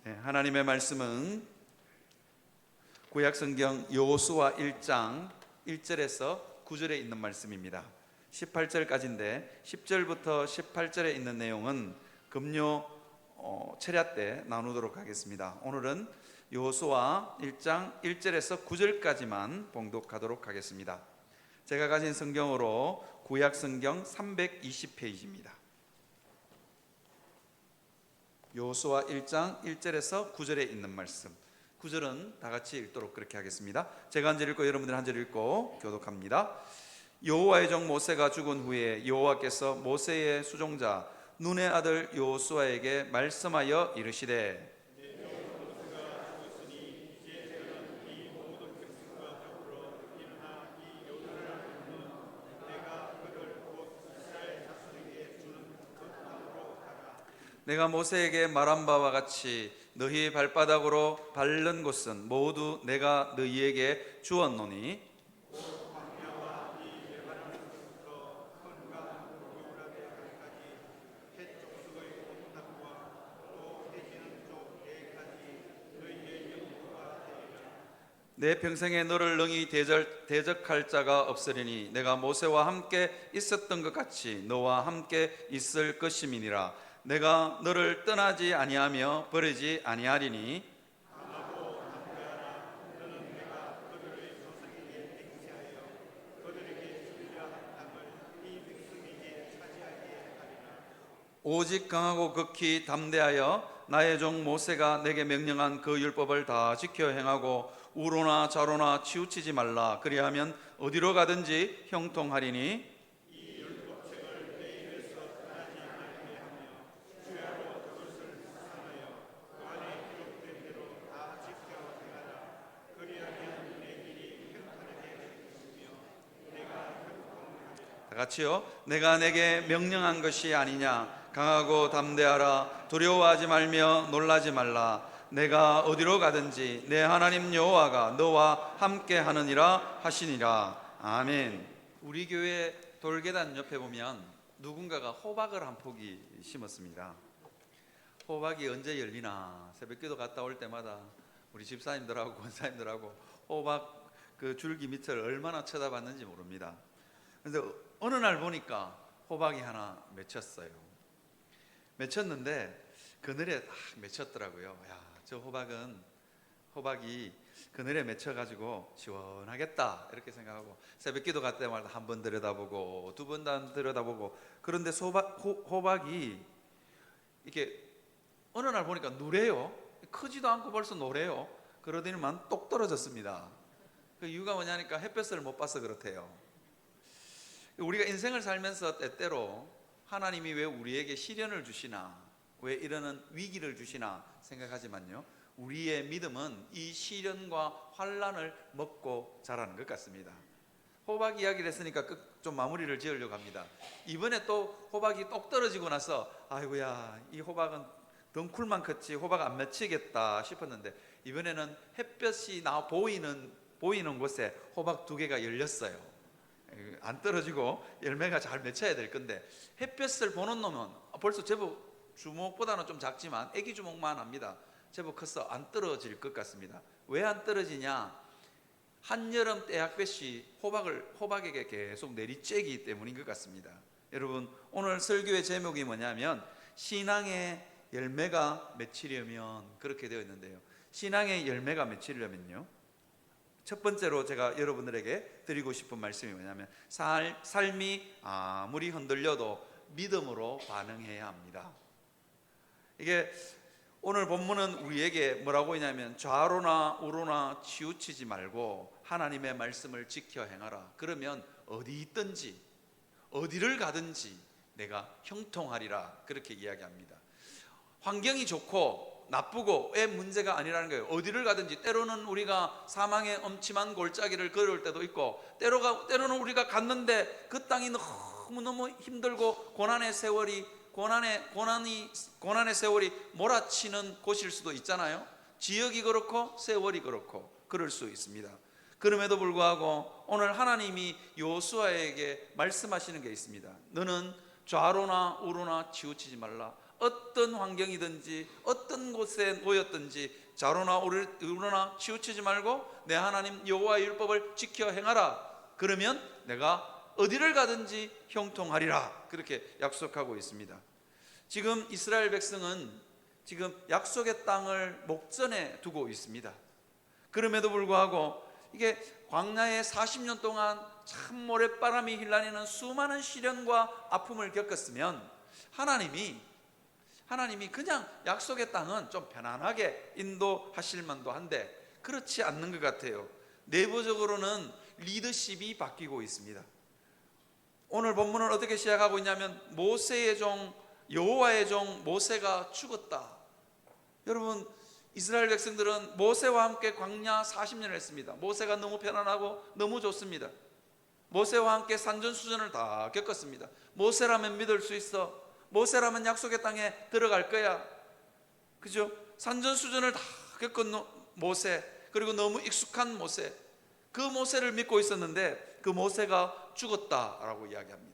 네, 하나님의 말씀은 구약성경 여호수아 1장 1절에서 9절에 있는 말씀입니다. 18절까지인데 10절부터 18절에 있는 내용은 금요 철야 때 나누도록 하겠습니다. 오늘은 여호수아 1장 1절에서 9절까지만 봉독하도록 하겠습니다. 제가 가진 성경으로 구약성경 320페이지입니다. 여호수아 1장 1절에서 9절에 있는 말씀, 9절은 다 같이 읽도록 그렇게 하겠습니다. 제가 한 절 읽고 여러분들 한 절 읽고 교독합니다. 여호와의 종 모세가 죽은 후에 여호와께서 모세의 수종자 눈의 아들 여호수아에게 말씀하여 이르시되 내가 모세에게 말한 바와 같이 너희 발바닥으로 밟는 곳은 모두 내가 너희에게 주었노니 내 평생에 너를 능히 대적할 자가 없으리니 내가 모세와 함께 있었던 것 같이 너와 함께 있을 것임이니라. 내가 너를 떠나지 아니하며 버리지 아니하리니 오직 강하고 극히 담대하여 나의 종 모세가 내게 명령한 그 율법을 다 지켜 행하고 우로나 좌로나 치우치지 말라. 그리하면 어디로 가든지 형통하리니 다 같이요. 내가 내게 명령한 것이 아니냐. 강하고 담대하라. 두려워하지 말며 놀라지 말라. 내가 어디로 가든지 내 하나님 여호와가 너와 함께 하느니라 하시니라. 아멘. 우리 교회 돌계단 옆에 보면 누군가가 호박을 한 포기 심었습니다. 호박이 언제 열리나 새벽기도 갔다 올 때마다 우리 집사님들하고 권사님들하고 호박 그 줄기 밑을 얼마나 쳐다봤는지 모릅니다. 그런데 어느 날 보니까 호박이 하나 맺혔어요. 맺혔는데 그늘에 딱 맺혔더라고요. 야, 저 호박이 그늘에 맺혀가지고 시원하겠다 이렇게 생각하고 새벽기도 갈 때마다 한 번 들여다보고 두 번 들여다보고 그런데 호박이 이렇게 어느 날 보니까 누래요. 크지도 않고 벌써 노래요. 그러더니만 똑 떨어졌습니다. 그 이유가 뭐냐니까 햇볕을 못 봐서 그렇대요. 우리가 인생을 살면서 때때로 하나님이 왜 우리에게 시련을 주시나, 왜 이러는 위기를 주시나 생각하지만요, 우리의 믿음은 이 시련과 환난을 먹고 자라는 것 같습니다. 호박 이야기를 했으니까 좀 마무리를 지으려고 합니다. 이번에 또 호박이 똑 떨어지고 나서 아이고야, 이 호박은 덩쿨만 컸지 호박 안 맺히겠다 싶었는데 이번에는 햇볕이 보이는 곳에 호박 2개가 열렸어요. 안 떨어지고 열매가 잘 맺혀야 될 건데 햇볕을 보는 놈은 벌써 제법 주먹보다는 좀 작지만 애기 주먹만 합니다. 제법 커서 안 떨어질 것 같습니다. 왜 안 떨어지냐? 한여름 때약볕이 호박에게 계속 내리쬐기 때문인 것 같습니다. 여러분, 오늘 설교의 제목이 뭐냐면 신앙의 열매가 맺히려면, 그렇게 되어 있는데요, 신앙의 열매가 맺히려면요, 첫 번째로 제가 여러분들에게 드리고 싶은 말씀이 뭐냐면 삶이 아무리 흔들려도 믿음으로 반응해야 합니다. 이게 오늘 본문은 우리에게 뭐라고 하냐면 좌로나 우로나 치우치지 말고 하나님의 말씀을 지켜 행하라. 그러면 어디 있든지 어디를 가든지 내가 형통하리라. 그렇게 이야기합니다. 환경이 좋고 나쁘고 왜 문제가 아니라는 거예요. 어디를 가든지 때로는 우리가 사망의 엄침한 골짜기를 걸을 때도 있고 때로는 우리가 갔는데 그 땅이 너무너무 힘들고 고난의 세월이 몰아치는 곳일 수도 있잖아요. 지역이 그렇고 세월이 그렇고 그럴 수 있습니다. 그럼에도 불구하고 오늘 하나님이 여호수아에게 말씀하시는 게 있습니다. 너는 좌로나 우로나 치우치지 말라. 어떤 환경이든지 어떤 곳에 놓였든지 좌로나 우로나 치우치지 말고 내 하나님 여호와의 율법을 지켜 행하라. 그러면 내가 어디를 가든지 형통하리라. 그렇게 약속하고 있습니다. 지금 이스라엘 백성은 지금 약속의 땅을 목전에 두고 있습니다. 그럼에도 불구하고 이게 광야에 40년 동안 참 모래바람이 힐라니는 수많은 시련과 아픔을 겪었으면 하나님이 그냥 약속의 땅은 좀 편안하게 인도하실 만도 한데 그렇지 않는 것 같아요. 내부적으로는 리더십이 바뀌고 있습니다. 오늘 본문은 어떻게 시작하고 있냐면 모세의 종 여호와의 종 모세가 죽었다. 여러분, 이스라엘 백성들은 모세와 함께 광야 40년을 했습니다. 모세가 너무 편안하고 너무 좋습니다. 모세와 함께 산전수전을 다 겪었습니다. 모세라면 믿을 수 있어. 모세라면 약속의 땅에 들어갈 거야. 그죠? 산전수전을 다 겪은 모세, 그리고 너무 익숙한 모세, 그 모세를 믿고 있었는데 그 모세가 죽었다라고 이야기합니다.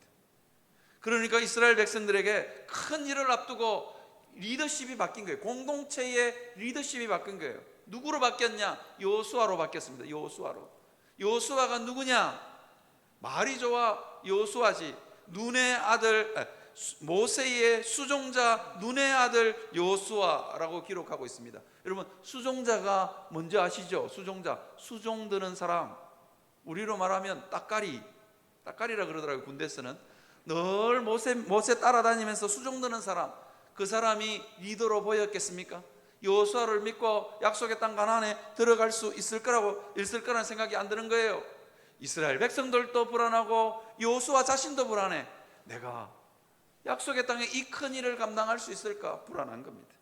그러니까 이스라엘 백성들에게 큰 일을 앞두고 리더십이 바뀐 거예요. 공동체의 리더십이 바뀐 거예요. 누구로 바뀌었냐? 여호수아로 바뀌었습니다. 여호수아가 누구냐? 말이 좋아 여호수아지. 눈의 아들, 모세의 수종자 눈의 아들 여호수아라고 기록하고 있습니다. 여러분, 수종자가 뭔지 아시죠? 수종 드는 사람, 우리로 말하면 따까리라 그러더라고요. 군대에서는 늘 모세 따라다니면서 수종 드는 사람, 그 사람이 리더로 보였겠습니까? 여호수아를 믿고 약속의 땅 가나안에 들어갈 수 있을 거라는 생각이 안 드는 거예요. 이스라엘 백성들도 불안하고 여호수아 자신도 불안해. 내가 약속의 땅에 이 큰 일을 감당할 수 있을까? 불안한 겁니다.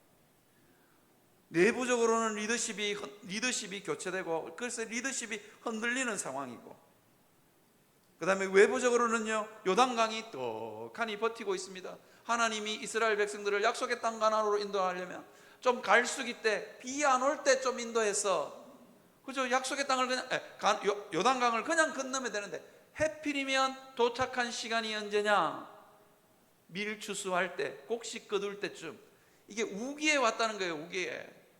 내부적으로는 리더십이 교체되고, 그래서 리더십이 흔들리는 상황이고, 그 다음에 외부적으로는요, 요단강이 떡하니 버티고 있습니다. 하나님이 이스라엘 백성들을 약속의 땅 가나안으로 인도하려면 좀 갈수기 때, 비 안 올 때 좀 인도해서, 그죠? 약속의 땅을 그냥 요단강을 그냥 건너면 되는데 해필이면 도착한 시간이 언제냐? 밀추수할 때, 곡식 거둘 때쯤. 이게 우기에 왔다는 거예요.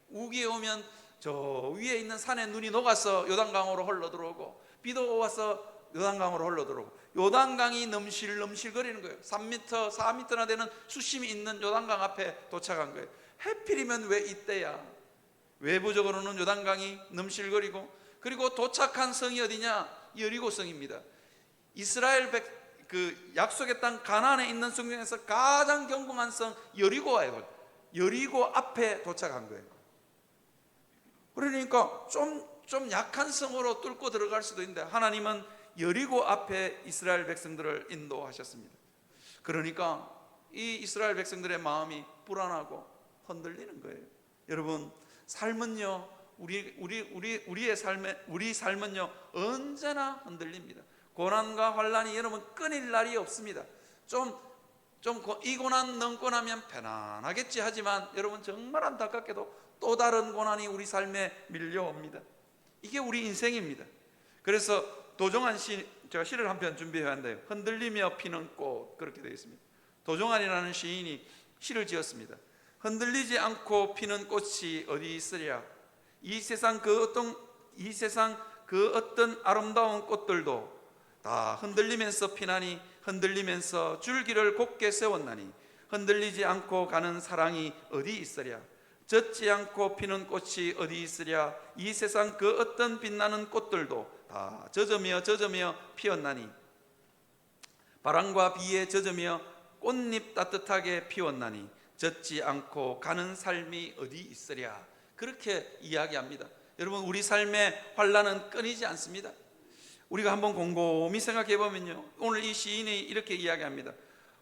우기에 오면 저 위에 있는 산에 눈이 녹아서 요단강으로 흘러들어오고, 비도 와서 요단강으로 흘러들어오고, 요단강이 넘실넘실거리는 거예요. 3m, 4m나 되는 수심이 있는 요단강 앞에 도착한 거예요. 해필이면 왜 이때야? 외부적으로는 요단강이 넘실거리고, 그리고 도착한 성이 어디냐? 여리고성입니다. 이스라엘 그 약속의 땅 가나안에 있는 성 중에서 가장 견고한 성 여리고 앞에 도착한 거예요. 그러니까 좀 약한 성으로 뚫고 들어갈 수도 있는데 하나님은 여리고 앞에 이스라엘 백성들을 인도하셨습니다. 그러니까 이 이스라엘 백성들의 마음이 불안하고 흔들리는 거예요. 여러분, 삶은요, 우리 삶은요 언제나 흔들립니다. 고난과 환난이 여러분 끊일 날이 없습니다. 이 고난 넘고 나면 편안하겠지 하지만 여러분, 정말 안타깝게도 또 다른 고난이 우리 삶에 밀려옵니다. 이게 우리 인생입니다. 그래서 도종환 제가 시를 한 편 준비해 왔는데요, 흔들리며 피는 꽃, 그렇게 되어 있습니다. 도종환이라는 시인이 시를 지었습니다. 흔들리지 않고 피는 꽃이 어디 있으랴? 이 세상 그 어떤 아름다운 꽃들도 다 흔들리면서 피나니, 흔들리면서 줄기를 곧게 세웠나니, 흔들리지 않고 가는 사랑이 어디 있으랴? 젖지 않고 피는 꽃이 어디 있으랴? 이 세상 그 어떤 빛나는 꽃들도 다 젖으며 피었나니, 바람과 비에 젖으며 꽃잎 따뜻하게 피웠나니, 젖지 않고 가는 삶이 어디 있으랴? 그렇게 이야기합니다. 여러분, 우리 삶의 환난은 끊이지 않습니다. 우리가 한번 곰곰이 생각해 보면요, 오늘 이 시인이 이렇게 이야기합니다.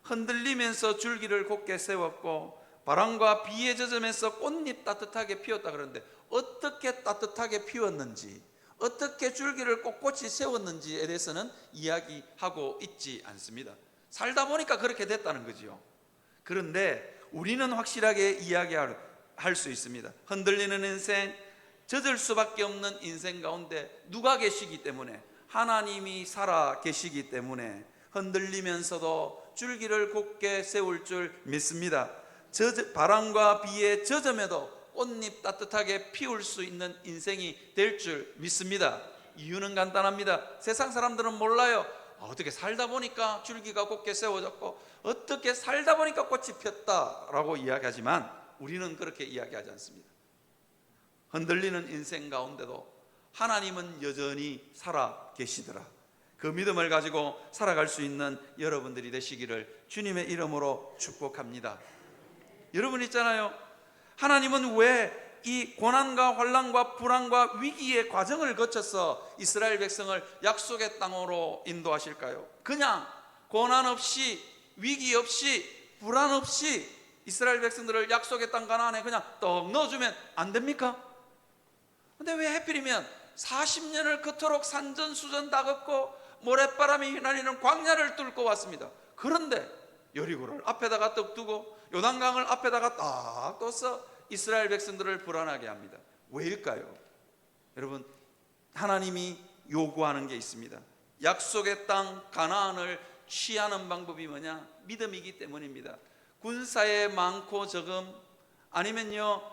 흔들리면서 줄기를 곧게 세웠고 바람과 비에 젖으면서 꽃잎 따뜻하게 피웠다. 그러는데 어떻게 따뜻하게 피웠는지, 어떻게 줄기를 꼿꼿이 세웠는지에 대해서는 이야기하고 있지 않습니다. 살다 보니까 그렇게 됐다는 거지요. 그런데 우리는 확실하게 이야기할 수 있습니다. 흔들리는 인생, 젖을 수밖에 없는 인생 가운데 누가 계시기 때문에? 하나님이 살아 계시기 때문에 흔들리면서도 줄기를 곧게 세울 줄 믿습니다. 바람과 비에 젖음에도 꽃잎 따뜻하게 피울 수 있는 인생이 될 줄 믿습니다. 이유는 간단합니다. 세상 사람들은 몰라요. 어떻게 살다 보니까 줄기가 곧게 세워졌고 어떻게 살다 보니까 꽃이 폈다라고 이야기하지만 우리는 그렇게 이야기하지 않습니다. 흔들리는 인생 가운데도 하나님은 여전히 살아 계시더라. 그 믿음을 가지고 살아갈 수 있는 여러분들이 되시기를 주님의 이름으로 축복합니다. 여러분 있잖아요, 하나님은 왜 이 고난과 환난과 불안과 위기의 과정을 거쳐서 이스라엘 백성을 약속의 땅으로 인도하실까요? 그냥 고난 없이, 위기 없이, 불안 없이 이스라엘 백성들을 약속의 땅 가나안에 그냥 떡 넣어주면 안 됩니까? 근데 왜 하필이면 40년을 그토록 산전수전 다 걷고 모래바람이 휘날리는 광야를 뚫고 왔습니다. 그런데 여리고를 앞에다가 떡 두고 요단강을 앞에다가 딱 둬서 이스라엘 백성들을 불안하게 합니다. 왜일까요? 여러분, 하나님이 요구하는 게 있습니다. 약속의 땅 가나안을 취하는 방법이 뭐냐? 믿음이기 때문입니다. 군사에 많고 적음, 아니면요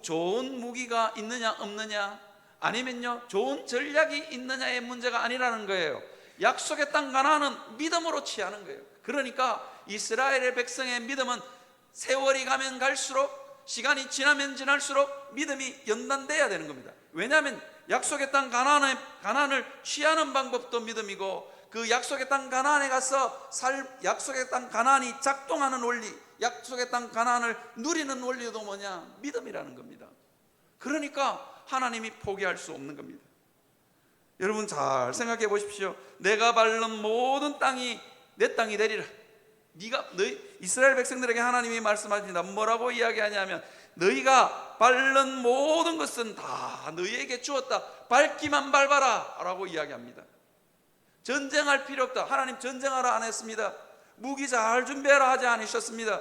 좋은 무기가 있느냐 없느냐, 아니면요 좋은 전략이 있느냐의 문제가 아니라는 거예요. 약속의 땅 가나안은 믿음으로 취하는 거예요. 그러니까 이스라엘의 백성의 믿음은 세월이 가면 갈수록, 시간이 지나면 지날수록 믿음이 연단돼야 되는 겁니다. 왜냐하면 약속의 땅 가나안을 취하는 방법도 믿음이고, 그 약속의 땅 가나안에 가서 약속의 땅 가나안이 작동하는 원리, 약속의 땅 가나안을 누리는 원리도 뭐냐? 믿음이라는 겁니다. 그러니까 하나님이 포기할 수 없는 겁니다. 여러분 잘 생각해 보십시오. 내가 밟는 모든 땅이 내 땅이 되리라. 너희 이스라엘 백성들에게 하나님이 말씀하십니다. 뭐라고 이야기하냐면, 너희가 밟는 모든 것은 다 너희에게 주었다. 밟기만 밟아라 라고 이야기합니다. 전쟁할 필요 없다. 하나님 전쟁하라 안 했습니다. 무기 잘 준비하라 하지 않으셨습니다.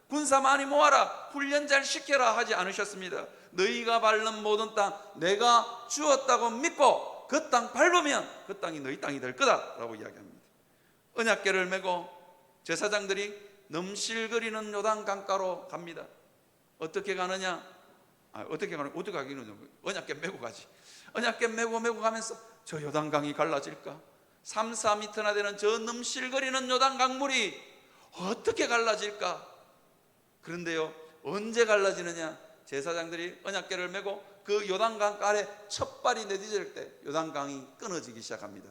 군사 많이 모아라, 훈련 잘 시켜라 하지 않으셨습니다. 너희가 밟는 모든 땅 내가 주었다고 믿고 그 땅 밟으면 그 땅이 너희 땅이 될 거다라고 이야기합니다. 언약궤를 메고 제사장들이 넘실거리는 요단 강가로 갑니다. 어떻게 가느냐? 어떻게 가기는 언약궤 메고 가지. 언약궤 메고 가면서 저 요단강이 갈라질까? 3, 4m나 되는 저 넘실거리는 요단 강물이 어떻게 갈라질까? 그런데요, 언제 갈라지느냐? 제사장들이 언약궤를 메고 그 요단강 아래 첫 발이 내디딜 때 요단강이 끊어지기 시작합니다.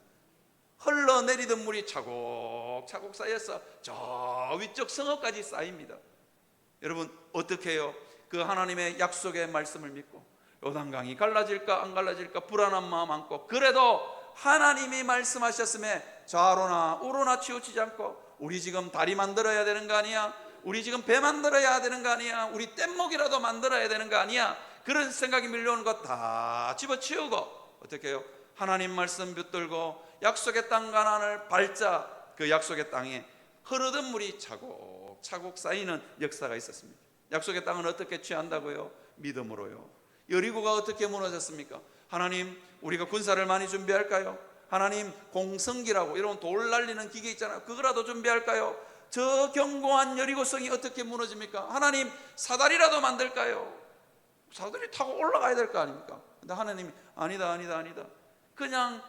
흘러내리던 물이 차곡차곡 쌓여서 저 위쪽 성읍까지 쌓입니다. 여러분 어떻게 해요? 그 하나님의 약속의 말씀을 믿고 요단강이 갈라질까 안 갈라질까 불안한 마음 안고, 그래도 하나님이 말씀하셨음에 좌로나 우로나 치우치지 않고, 우리 지금 다리 만들어야 되는 거 아니야? 우리 지금 배 만들어야 되는 거 아니야? 우리 뗏목이라도 만들어야 되는 거 아니야? 그런 생각이 밀려오는 거 다 집어치우고 어떻게 해요? 하나님 말씀 붙들고 약속의 땅 가나안을 밟자. 그 약속의 땅에 흐르던 물이 차곡차곡 쌓이는 역사가 있었습니다. 약속의 땅은 어떻게 취한다고요? 믿음으로요. 여리고가 어떻게 무너졌습니까? 하나님, 우리가 군사를 많이 준비할까요? 하나님, 공성기라고 이런 돌 날리는 기계 있잖아요. 그거라도 준비할까요? 저 견고한 여리고성이 어떻게 무너집니까? 하나님, 사다리라도 만들까요? 사다리 타고 올라가야 될 거 아닙니까? 근데 하나님이 아니다. 그냥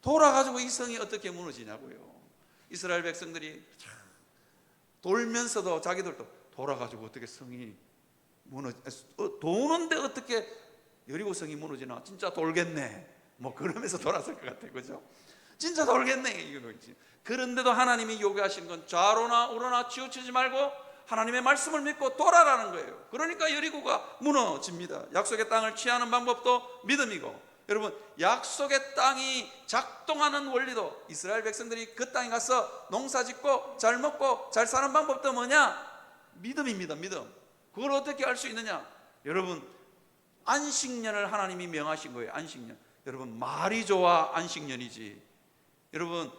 돌아가지고 이 성이 어떻게 무너지냐고요. 이스라엘 백성들이 돌면서도 자기들도 돌아가지고 어떻게 성이 도는데 어떻게 여리고성이 무너지나? 진짜 돌겠네. 뭐 그러면서 돌았을 것 같아요. 그죠? 진짜 돌겠네. 이거. 그런데도 하나님이 요구하신 건 좌로나 우로나 치우치지 말고 하나님의 말씀을 믿고 돌아라는 거예요. 그러니까 여리고가 무너집니다. 약속의 땅을 취하는 방법도 믿음이고, 여러분 약속의 땅이 작동하는 원리도, 이스라엘 백성들이 그 땅에 가서 농사 짓고 잘 먹고 잘 사는 방법도 뭐냐? 믿음입니다. 믿음. 그걸 어떻게 알 수 있느냐? 여러분 안식년을 하나님이 명하신 거예요. 안식년. 여러분 말이 좋아 안식년이지. 여러분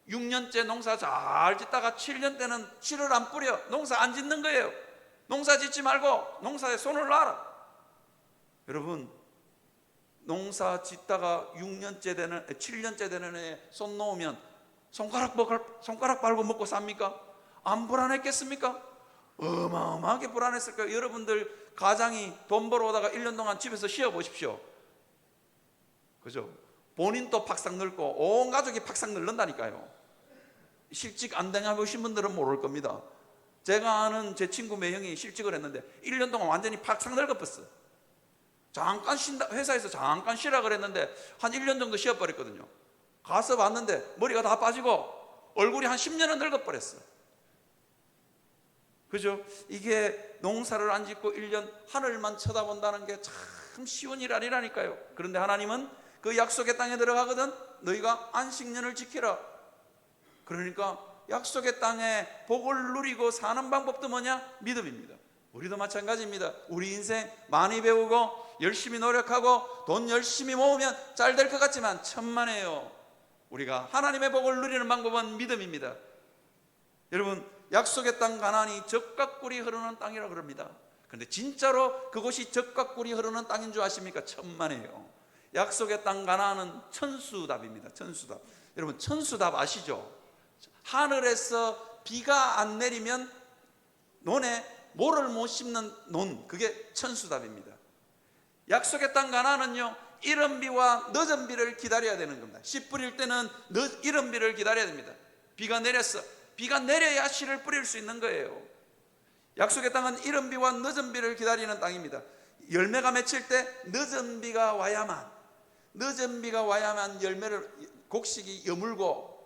6년째 농사 잘 짓다가 7년 때는 씨를 안 뿌려 농사 안 짓는 거예요. 농사 짓지 말고 농사에 손을 놔라. 여러분 농사 짓다가 7년째 되는 해에 손 놓으면 손가락 빨고 먹고 삽니까? 안 불안했겠습니까? 어마어마하게 불안했을 거예요. 여러분들 가장이 돈 벌어 오다가 1년 동안 집에서 쉬어 보십시오. 그죠? 본인도 팍싹 늙고 온 가족이 팍싹 늙는다니까요. 실직 안 당해보신 분들은 모를 겁니다. 제가 아는 제 친구 매형이 실직을 했는데 1년 동안 완전히 팍싹 늙어버렸어요. 잠깐 쉰다, 회사에서 잠깐 쉬라 그랬는데 한 1년 정도 쉬어버렸거든요. 가서 봤는데 머리가 다 빠지고 얼굴이 한 10년은 늙어버렸어요. 그죠? 이게 농사를 안 짓고 1년 하늘만 쳐다본다는 게 참 쉬운 일 아니라니까요. 그런데 하나님은 그 약속의 땅에 들어가거든 너희가 안식년을 지키라. 그러니까 약속의 땅에 복을 누리고 사는 방법도 뭐냐? 믿음입니다. 우리도 마찬가지입니다. 우리 인생 많이 배우고 열심히 노력하고 돈 열심히 모으면 잘 될 것 같지만 천만에요. 우리가 하나님의 복을 누리는 방법은 믿음입니다. 여러분, 약속의 땅 가나안이 젖과 꿀이 흐르는 땅이라고 그럽니다. 그런데 진짜로 그곳이 젖과 꿀이 흐르는 땅인 줄 아십니까? 천만에요. 약속의 땅 가나안은 천수답입니다. 천수답. 여러분, 천수답 아시죠? 하늘에서 비가 안 내리면 논에 모를 못 심는 논, 그게 천수답입니다. 약속의 땅 가나안은요, 이른 비와 늦은 비를 기다려야 되는 겁니다. 씨 뿌릴 때는 이른 비를 기다려야 됩니다. 비가 내렸어. 비가 내려야 씨를 뿌릴 수 있는 거예요. 약속의 땅은 이른 비와 늦은 비를 기다리는 땅입니다. 열매가 맺힐 때 늦은 비가 와야만 열매를, 곡식이 여물고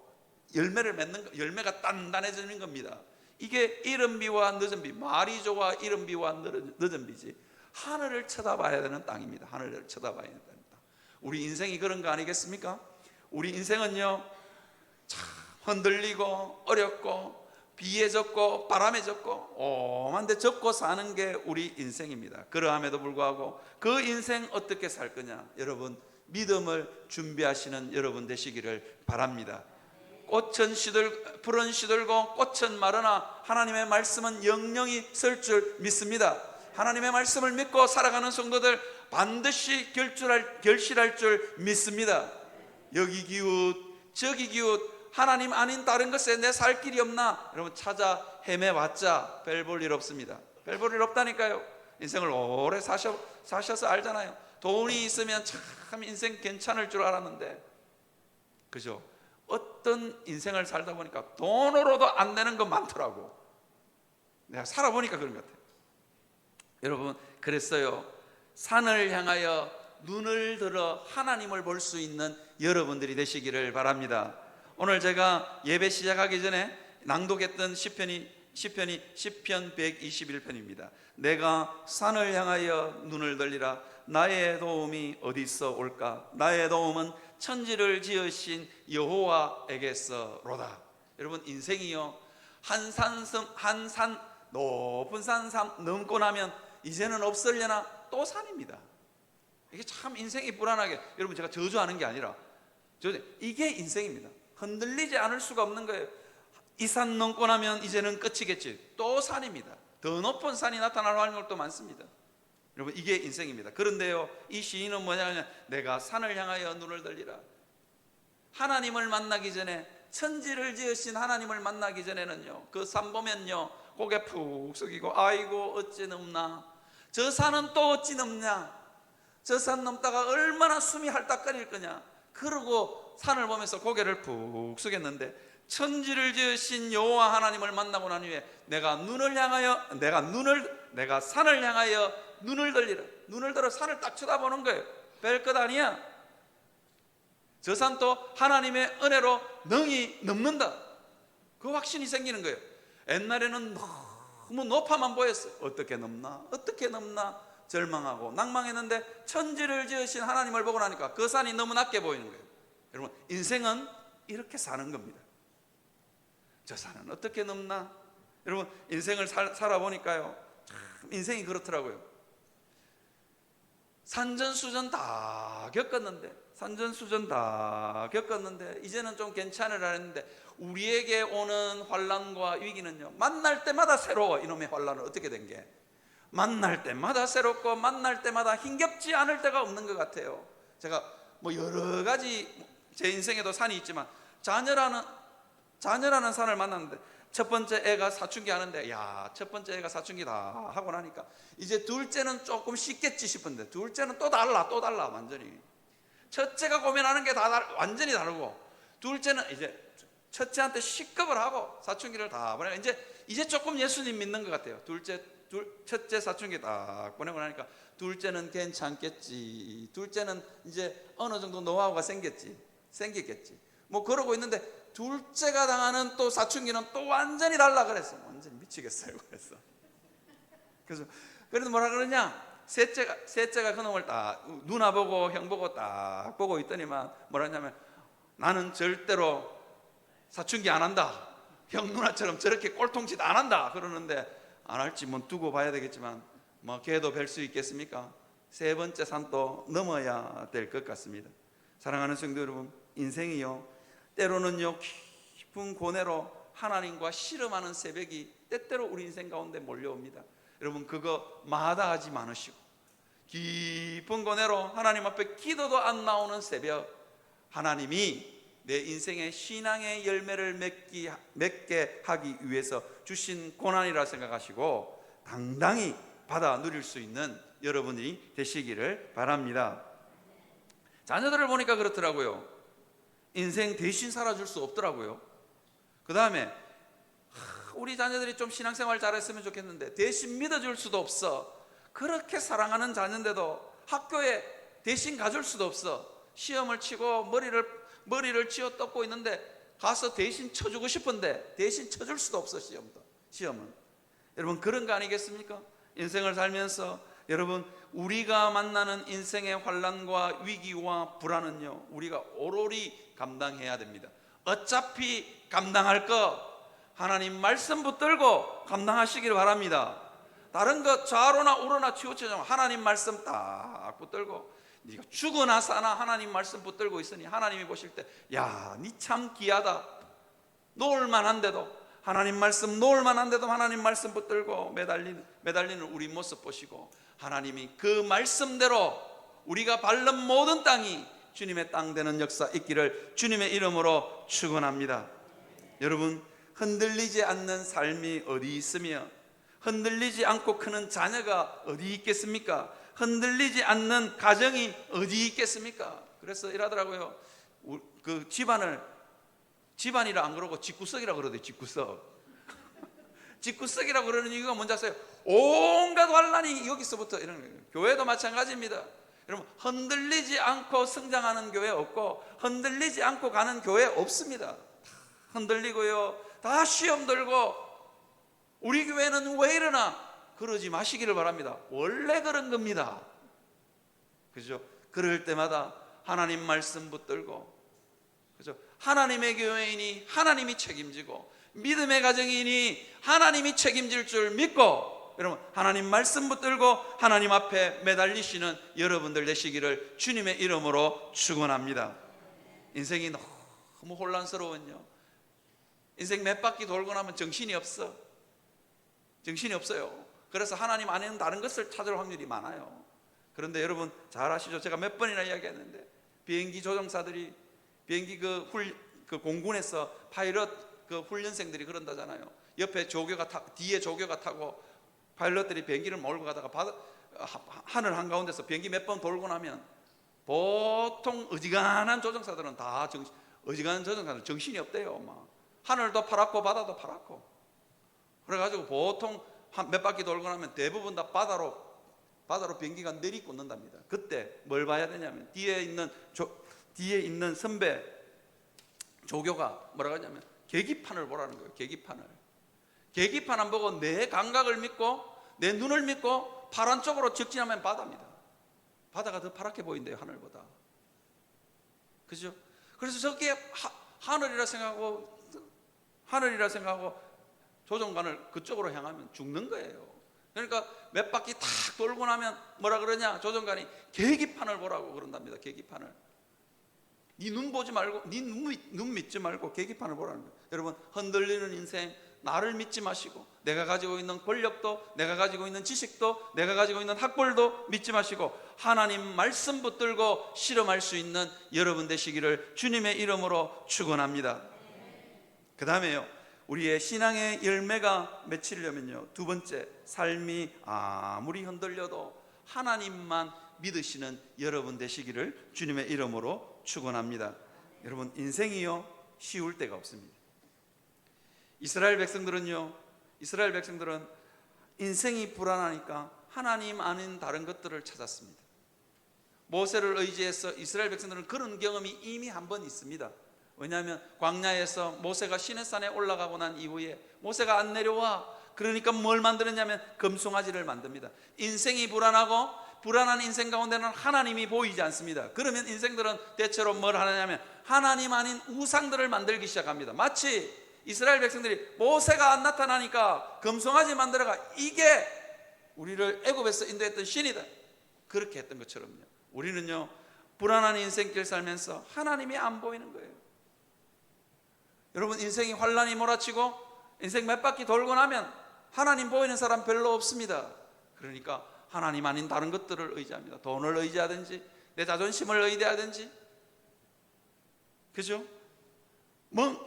열매를 맺는, 열매가 단단해지는 겁니다. 이게 이른 비와 늦은 비, 말이 좋아 이른 비와 늦은 비지. 하늘을 쳐다봐야 되는 땅입니다. 하늘을 쳐다봐야 되는 땅입니다. 우리 인생이 그런 거 아니겠습니까? 우리 인생은요, 참 흔들리고 어렵고 비에 젖고 바람에 젖고 오만데 젖고 사는 게 우리 인생입니다. 그러함에도 불구하고 그 인생 어떻게 살 거냐? 여러분, 믿음을 준비하시는 여러분 되시기를 바랍니다. 풀은 시들고 꽃은 마르나 하나님의 말씀은 영영이 설 줄 믿습니다. 하나님의 말씀을 믿고 살아가는 성도들 반드시 결실할 줄 믿습니다. 여기 기웃 저기 기웃 하나님 아닌 다른 것에 내 살 길이 없나? 여러분, 찾아 헤매봤자 별 볼 일 없습니다. 별 볼 일 없다니까요. 인생을 오래 사셔서 알잖아요. 돈이 있으면 참 인생 괜찮을 줄 알았는데, 그죠? 어떤 인생을 살다 보니까 돈으로도 안 되는 거 많더라고. 내가 살아보니까 그런 것 같아요. 여러분, 그랬어요. 산을 향하여 눈을 들어 하나님을 볼 수 있는 여러분들이 되시기를 바랍니다. 오늘 제가 예배 시작하기 전에 낭독했던 시편 121편입니다. 내가 산을 향하여 눈을 들리라. 나의 도움이 어디서 올까? 나의 도움은 천지를 지으신 여호와에게서로다. 여러분, 인생이요, 한 산 높은 산 넘고 나면 이제는 없으려나 또 산입니다. 이게 참 인생이 불안하게, 여러분, 제가 저주하는 게 아니라 이게 인생입니다. 흔들리지 않을 수가 없는 거예요. 이 산 넘고 나면 이제는 끝이겠지. 또 산입니다. 더 높은 산이 나타날 확률도 많습니다. 여러분, 이게 인생입니다. 그런데요, 이 시인은 뭐냐면 내가 산을 향하여 눈을 들리라. 하나님을 만나기 전에, 천지를 지으신 하나님을 만나기 전에는요, 그 산 보면요 고개 푹 숙이고 아이고 어찌 넘나, 저 산은 또 어찌 넘냐, 저 산 넘다가 얼마나 숨이 할딱거릴 거냐, 그러고 산을 보면서 고개를 푹 숙였는데, 천지를 지으신 여호와 하나님을 만나고 난 후에 내가 산을 향하여 눈을 들리라. 눈을 들어 산을 딱 쳐다보는 거예요. 별것 아니야. 저 산도 하나님의 은혜로 능히 넘는다. 그 확신이 생기는 거예요. 옛날에는 너무 높아만 보였어요. 어떻게 넘나 절망하고 낭망했는데, 천지를 지으신 하나님을 보고 나니까 그 산이 너무 낮게 보이는 거예요. 여러분, 인생은 이렇게 사는 겁니다. 저 산은 어떻게 넘나? 여러분, 인생을 살아보니까요, 참 인생이 그렇더라고요. 산전수전 다 겪었는데 이제는 좀 괜찮으라 했는데, 우리에게 오는 환난과 위기는요, 만날 때마다 새로워. 이놈의 환난은 어떻게 된 게, 만날 때마다 새롭고 만날 때마다 힘겹지 않을 때가 없는 것 같아요. 제가 뭐 여러 가지 제 인생에도 산이 있지만 자녀라는 산을 만났는데 첫 번째 애가 사춘기 하는데, 야, 첫 번째 애가 사춘기 다 하고 나니까 이제 둘째는 조금 쉽겠지 싶은데 둘째는 또 달라 완전히. 첫째가 고민하는 게 다 완전히 다르고, 둘째는 이제 첫째한테 식겁을 하고 사춘기를 다 보내고, 이제 조금 예수님 믿는 것 같아요. 첫째 사춘기 딱 보내고 나니까 둘째는 괜찮겠지, 둘째는 이제 어느 정도 노하우가 생겼겠지 뭐 그러고 있는데, 둘째가 당하는 또 사춘기는 또 완전히 달라 그랬어. 완전히 미치겠어요. 그래서 그래도 뭐라 그러냐, 셋째가 그놈을 딱 누나 보고 형 보고 딱 보고 있더니만 뭐라 하냐면, 나는 절대로 사춘기 안 한다, 형 누나처럼 저렇게 꼴통짓 안 한다 그러는데, 안 할지 뭐 두고 봐야 되겠지만 뭐 걔도 뵐 수 있겠습니까? 세 번째 산도 넘어야 될 것 같습니다. 사랑하는 성도 여러분, 인생이요, 때로는요 깊은 고뇌로 하나님과 씨름하는 새벽이 때때로 우리 인생 가운데 몰려옵니다. 여러분, 그거 마다하지 마시고 깊은 고뇌로 하나님 앞에 기도도 안 나오는 새벽, 하나님이 내 인생의 신앙의 열매를 맺게 하기 위해서 주신 고난이라 생각하시고 당당히 받아 누릴 수 있는 여러분이 되시기를 바랍니다. 자녀들을 보니까 그렇더라고요. 인생 대신 살아줄 수 없더라고요. 그 다음에 우리 자녀들이 좀 신앙생활 잘했으면 좋겠는데 대신 믿어줄 수도 없어. 그렇게 사랑하는 자녀인데도 학교에 대신 가줄 수도 없어. 시험을 치고 머리를 쥐어 뜯고 있는데 가서 대신 쳐주고 싶은데 대신 쳐줄 수도 없어. 시험은 여러분, 그런 거 아니겠습니까? 인생을 살면서 여러분, 우리가 만나는 인생의 환난과 위기와 불안은요, 우리가 오롯이 감당해야 됩니다. 어차피 감당할 거 하나님 말씀 붙들고 감당하시기를 바랍니다. 다른 거 좌로나 우로나 치우쳐서 하나님 말씀 딱 붙들고, 네가 죽으나 사나 하나님 말씀 붙들고 있으니 하나님이 보실 때, 야, 니 참 귀하다, 놓을만한데도 하나님 말씀, 놓을만한데도 하나님 말씀 붙들고 매달리는 우리 모습 보시고, 하나님이 그 말씀대로 우리가 밟는 모든 땅이 주님의 땅 되는 역사 있기를 주님의 이름으로 축원합니다. 여러분, 흔들리지 않는 삶이 어디 있으며 흔들리지 않고 크는 자녀가 어디 있겠습니까? 흔들리지 않는 가정이 어디 있겠습니까? 그래서 이러더라고요. 그 집안이라 안 그러고 집구석이라고 그러대요. 집구석이라고 그러는 이유가 뭔지 아세요? 온갖 환난이 여기서부터 이런 거예요. 교회도 마찬가지입니다. 여러분, 흔들리지 않고 성장하는 교회 없고 흔들리지 않고 가는 교회 없습니다. 흔들리고요, 다 시험 들고 우리 교회는 왜 이러나 그러지 마시기를 바랍니다. 원래 그런 겁니다. 그죠? 그럴 때마다 하나님 말씀 붙들고, 그죠? 하나님의 교회이니 하나님이 책임지고 믿음의 가정이니 하나님이 책임질 줄 믿고, 여러분, 하나님 말씀 붙들고 하나님 앞에 매달리시는 여러분들 되시기를 주님의 이름으로 축원합니다. 인생이 너무 혼란스러운요, 인생 몇 바퀴 돌고 나면 정신이 없어요. 그래서 하나님 안에는 다른 것을 찾을 확률이 많아요. 그런데 여러분 잘 아시죠? 제가 몇 번이나 이야기했는데, 비행기 조종사들이 비행기 그 공군에서 파일럿 그 훈련생들이 그런다잖아요. 옆에 뒤에 조교가 타고 파일럿들이 비행기를 몰고 가다가 하늘 한가운데서 비행기 몇 번 돌고 나면 보통 어지간한 조종사들은 정신이 없대요. 막 하늘도 파랗고 바다도 파랗고, 그래가지고 보통 몇 바퀴 돌고 나면 대부분 다 바다로 비행기가 내리꽂는답니다. 그때 뭘 봐야 되냐면, 뒤에 있는 선배 조교가 뭐라고 하냐면 계기판을 보라는 거예요. 계기판 안 보고 내 감각을 믿고 내 눈을 믿고 파란 쪽으로 직진하면 바다입니다. 바다가 더 파랗게 보인대요, 하늘보다. 그죠? 그래서 저게 하늘이라 생각하고 조종관을 그쪽으로 향하면 죽는 거예요. 그러니까 몇 바퀴 탁 돌고 나면 뭐라 그러냐, 조종관이 계기판을 보라고 그런답니다. 계기판을. 네 눈 보지 말고, 네 눈 믿지 말고 계기판을 보라는 거예요. 여러분, 흔들리는 인생 나를 믿지 마시고, 내가 가지고 있는 권력도, 내가 가지고 있는 지식도, 내가 가지고 있는 학벌도 믿지 마시고 하나님 말씀 붙들고 실험할 수 있는 여러분 되시기를 주님의 이름으로 축원합니다. 그 다음에요, 우리의 신앙의 열매가 맺히려면요, 두 번째, 삶이 아무리 흔들려도 하나님만 믿으시는 여러분 되시기를 주님의 이름으로 축원합니다. 여러분, 인생이요 쉬울 때가 없습니다. 이스라엘 백성들은 인생이 불안하니까 하나님 아닌 다른 것들을 찾았습니다. 모세를 의지해서 이스라엘 백성들은 그런 경험이 이미 한 번 있습니다. 왜냐하면 광야에서 모세가 시내산에 올라가고 난 이후에 모세가 안 내려와. 그러니까 뭘 만드느냐면 금송아지를 만듭니다. 인생이 불안한 인생 가운데는 하나님이 보이지 않습니다. 그러면 인생들은 대체로 뭘 하느냐면 하나님 아닌 우상들을 만들기 시작합니다. 마치 이스라엘 백성들이 모세가 안 나타나니까 금송아지 만들어가 이게 우리를 애굽에서 인도했던 신이다, 그렇게 했던 것처럼요, 우리는요 불안한 인생길 살면서 하나님이 안 보이는 거예요. 여러분, 인생이 환란이 몰아치고 인생 몇 바퀴 돌고 나면 하나님 보이는 사람 별로 없습니다. 그러니까 하나님 아닌 다른 것들을 의지합니다. 돈을 의지하든지 내 자존심을 의지하든지, 그죠?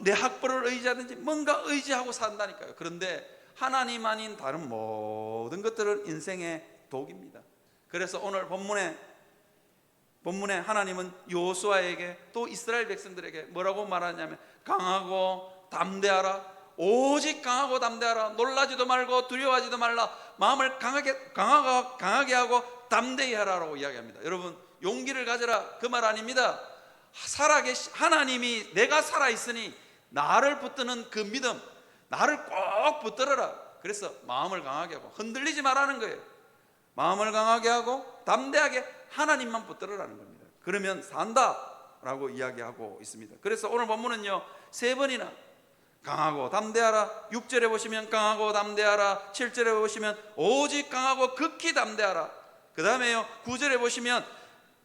내 학벌을 의지하든지 뭔가 의지하고 산다니까요. 그런데 하나님 아닌 다른 모든 것들은 인생의 독입니다. 그래서 오늘 본문에 하나님은 여호수아에게 또 이스라엘 백성들에게 뭐라고 말하냐면 강하고 담대하라, 오직 강하고 담대하라, 놀라지도 말고 두려워하지도 말라, 마음을 강하게 하고 담대히 하라라고 이야기합니다. 여러분, 용기를 가져라, 그 말 아닙니다. 하나님이 내가 살아있으니 나를 붙드는 그 믿음, 나를 꼭 붙들어라. 그래서 마음을 강하게 하고 흔들리지 말라는 거예요. 마음을 강하게 하고 담대하게 하나님만 붙들으라는 겁니다. 그러면 산다라고 이야기하고 있습니다. 그래서 오늘 본문은요 3번이나 강하고 담대하라, 6절에 보시면 강하고 담대하라, 7절에 보시면 오직 강하고 극히 담대하라, 그 다음에요 9절에 보시면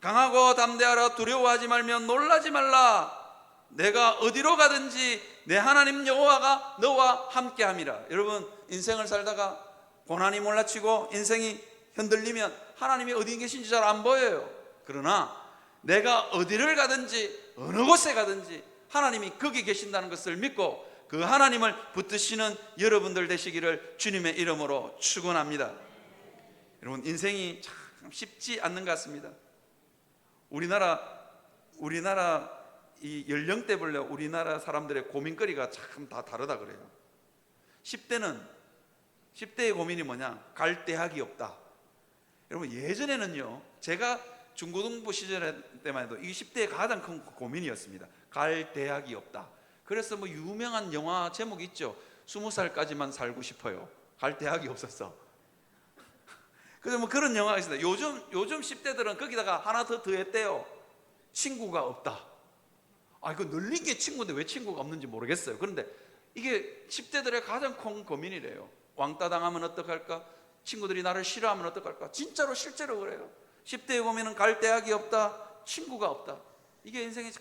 강하고 담대하라, 두려워하지 말며 놀라지 말라, 내가 어디로 가든지 내 하나님 여호와가 너와 함께함이라. 여러분, 인생을 살다가 고난이 몰라치고 인생이 흔들리면 하나님이 어디 계신지 잘 안 보여요. 그러나 내가 어디를 가든지 어느 곳에 가든지 하나님이 거기 계신다는 것을 믿고 그 하나님을 붙드시는 여러분들 되시기를 주님의 이름으로 축원합니다. 여러분, 인생이 참 쉽지 않는 것 같습니다. 우리나라 이 연령대별로 우리나라 사람들의 고민거리가 참 다 다르다 그래요. 10대의 고민이 뭐냐? 갈 대학이 없다. 여러분, 예전에는요 제가 중고등부 시절 때만 해도 이게 10대의 가장 큰 고민이었습니다. 갈 대학이 없다. 그래서 뭐 유명한 영화 제목이 있죠. 20살까지만 살고 싶어요. 갈 대학이 없었어. 그래서 뭐 그런 영화가 있습니다. 요즘 10대들은 거기다가 하나 더 더했대요. 친구가 없다. 이거 늘린 게 친구인데 왜 친구가 없는지 모르겠어요. 그런데 이게 10대들의 가장 큰 고민이래요. 왕따 당하면 어떡할까? 친구들이 나를 싫어하면 어떡할까? 진짜로 실제로 그래요. 10대의 고민은 갈 대학이 없다, 친구가 없다. 이게 인생의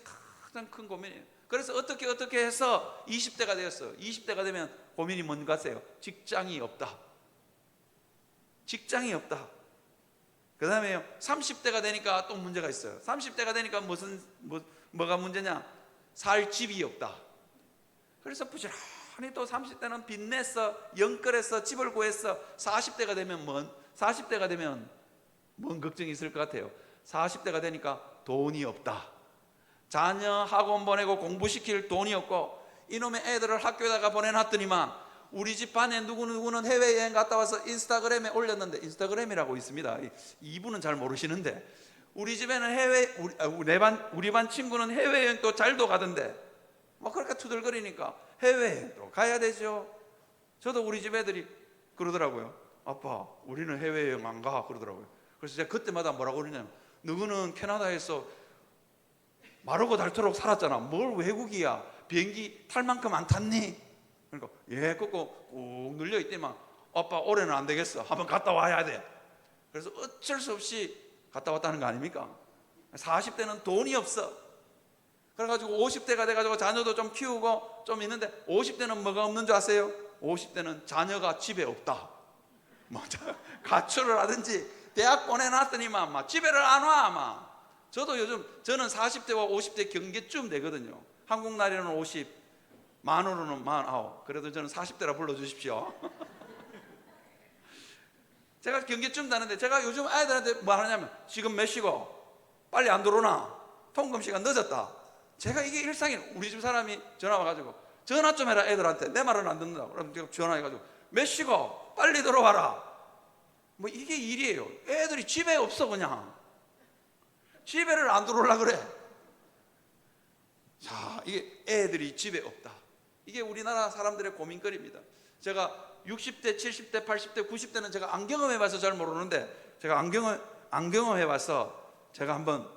가장 큰 고민이에요. 그래서 어떻게 해서 20대가 되었어요. 20대가 되면 고민이 뭔가 하세요? 직장이 없다. 그 다음에요 30대가 되니까 또 문제가 있어요. 30대가 되니까 뭐가 문제냐? 살 집이 없다. 그래서 부지런히 또 30대는 빚내서 영끌해서 집을 구했어. 40대가 되면 뭔 걱정이 있을 것 같아요? 40대가 되니까 돈이 없다. 자녀 학원 보내고 공부시킬 돈이 없고, 이놈의 애들을 학교에다가 보내놨더니만 우리 집 반에 누구는 해외여행 갔다 와서 인스타그램에 올렸는데, 인스타그램이라고 있습니다. 이분은 잘 모르시는데, 우리 집에는 우리 반 친구는 해외여행도 잘도 가던데, 막 그렇게 투덜거리니까 해외여행도 가야 되죠. 저도 우리 집 애들이 그러더라고요. 아빠, 우리는 해외여행 안 가, 그러더라고요. 그래서 제가 그때마다 뭐라고 그러냐면, 너는 캐나다에서 마르고 닳도록 살았잖아. 뭘 외국이야? 비행기 탈 만큼 안 탔니? 그러니까 그거 꾹 눌려있더만, 아빠 올해는 안 되겠어, 한번 갔다 와야 돼. 그래서 어쩔 수 없이 갔다 왔다는 거 아닙니까? 40대는 돈이 없어. 그래가지고 50대가 돼가지고 자녀도 좀 키우고 좀 있는데, 50대는 뭐가 없는 줄 아세요? 50대는 자녀가 집에 없다. 뭐 가출을 하든지 대학 보내놨더니만 막 집에를 안 와. 저는 40대와 50대 경계쯤 되거든요. 한국 나이로는 50, 만으로는 49. 그래도 저는 40대라 불러주십시오. 제가 경계쯤 다는데 제가 요즘 아이들한테 뭐 하냐면 지금 몇 시고 빨리 안 들어오나? 통금 시간 늦었다. 제가 이게 일상이에요. 우리 집 사람이 전화 와가지고 전화 좀 해라 애들한테. 내 말은 안 듣는다. 그럼 제가 전화해가지고 몇 시고 빨리 들어와라. 뭐 이게 일이에요. 애들이 집에 없어. 그냥 집에를 안 들어오려고 그래. 자, 이게 애들이 집에 없다. 이게 우리나라 사람들의 고민거리입니다. 제가 60대, 70대, 80대, 90대는 제가 안 경험해봐서 잘 모르는데 제가 안 경험해봐서 제가 한번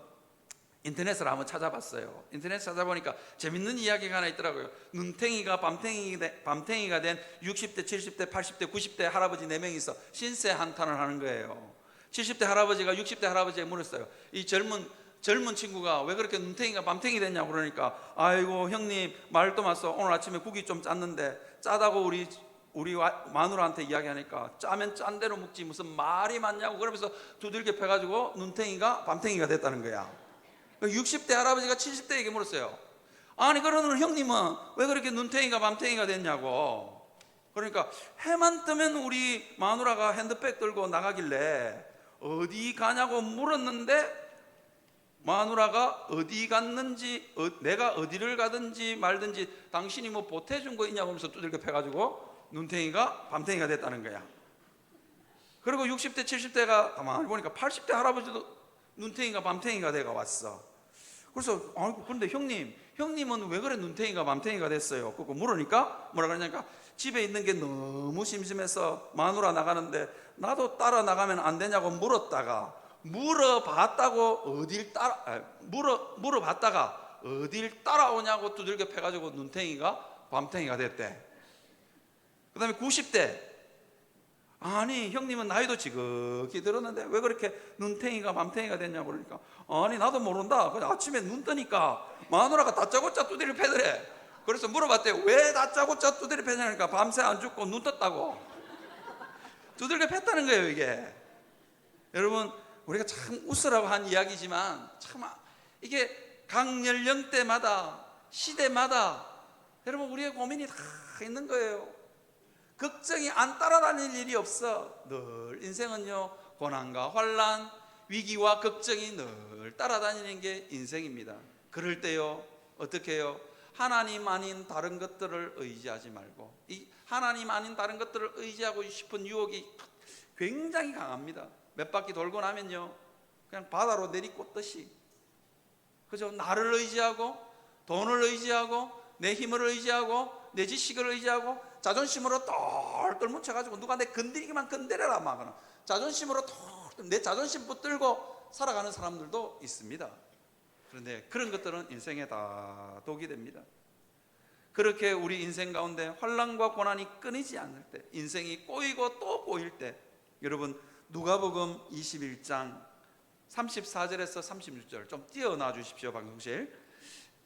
인터넷을 한번 찾아봤어요. 인터넷 찾아보니까 재밌는 이야기가 하나 있더라고요. 눈탱이가 밤탱이가 된 60대, 70대, 80대, 90대 할아버지 4명이 있어 신세 한탄을 하는 거예요. 70대 할아버지가 60대 할아버지에게 물었어요. 이 젊은 친구가 왜 그렇게 눈탱이가 밤탱이 됐냐고. 그러니까 아이고 형님 말도 맞어. 오늘 아침에 국이 좀 짰는데 짜다고 우리 마누라한테 이야기하니까 짜면 짠 대로 먹지 무슨 말이 많냐고. 그러면서 두들겨 패가지고 눈탱이가 밤탱이가 됐다는 거야. 60대 할아버지가 70대에게 물었어요. 아니 그러는 형님은 왜 그렇게 눈탱이가 밤탱이가 됐냐고. 그러니까 해만 뜨면 우리 마누라가 핸드백 들고 나가길래 어디 가냐고 물었는데 마누라가 어디 갔는지 내가 어디를 가든지 말든지 당신이 뭐 보태준 거 있냐고 하면서 두들겨 패가지고 눈탱이가 밤탱이가 됐다는 거야. 그리고 60대 70대가 가만히 보니까 80대 할아버지도 눈탱이가 밤탱이가 돼가 왔어. 그래서 아이고 근데 형님은 왜 그래 눈탱이가 밤탱이가 됐어요? 그거 물으니까 뭐라 그러냐니까 집에 있는 게 너무 심심해서 마누라 나가는데 나도 따라 나가면 안 되냐고 물었다가 물어봤다가 어딜 따라오냐고 두들겨 패가지고 눈탱이가 밤탱이가 됐대. 그 다음에 90대 아니 형님은 나이도 지극히 들었는데 왜 그렇게 눈탱이가 밤탱이가 됐냐고. 그러니까 아니 나도 모른다. 그냥 아침에 눈 뜨니까 마누라가 다짜고짜 두드려 패더래. 그래서 물어봤대요. 왜 다짜고짜 두드려 패냐니까 밤새 안 죽고 눈 떴다고 두들겨 팼다는 거예요. 이게 여러분 우리가 참 웃으라고 한 이야기지만 참 이게 각 연령대마다 시대마다 여러분 우리의 고민이 다 있는 거예요. 걱정이 안 따라다닐 일이 없어. 늘 인생은요 고난과 환난 위기와 걱정이 늘 따라다니는 게 인생입니다. 그럴 때요 어떻게 해요? 하나님 아닌 다른 것들을 의지하지 말고 이 하나님 아닌 다른 것들을 의지하고 싶은 유혹이 굉장히 강합니다. 몇 바퀴 돌고 나면요 그냥 바다로 내리꽂듯이 그죠? 나를 의지하고 돈을 의지하고 내 힘을 의지하고 내 지식을 의지하고 자존심으로 똘똘 뭉쳐가지고 누가 내 건드리기만 건드려라 막 자존심으로 내 자존심 붙들고 살아가는 사람들도 있습니다. 그런데 그런 것들은 인생에 다 독이 됩니다. 그렇게 우리 인생 가운데 환난과 고난이 끊이지 않을 때 인생이 꼬이고 또 꼬일 때 여러분 누가복음 21장 34절에서 36절 좀 띄어놔 주십시오. 방송실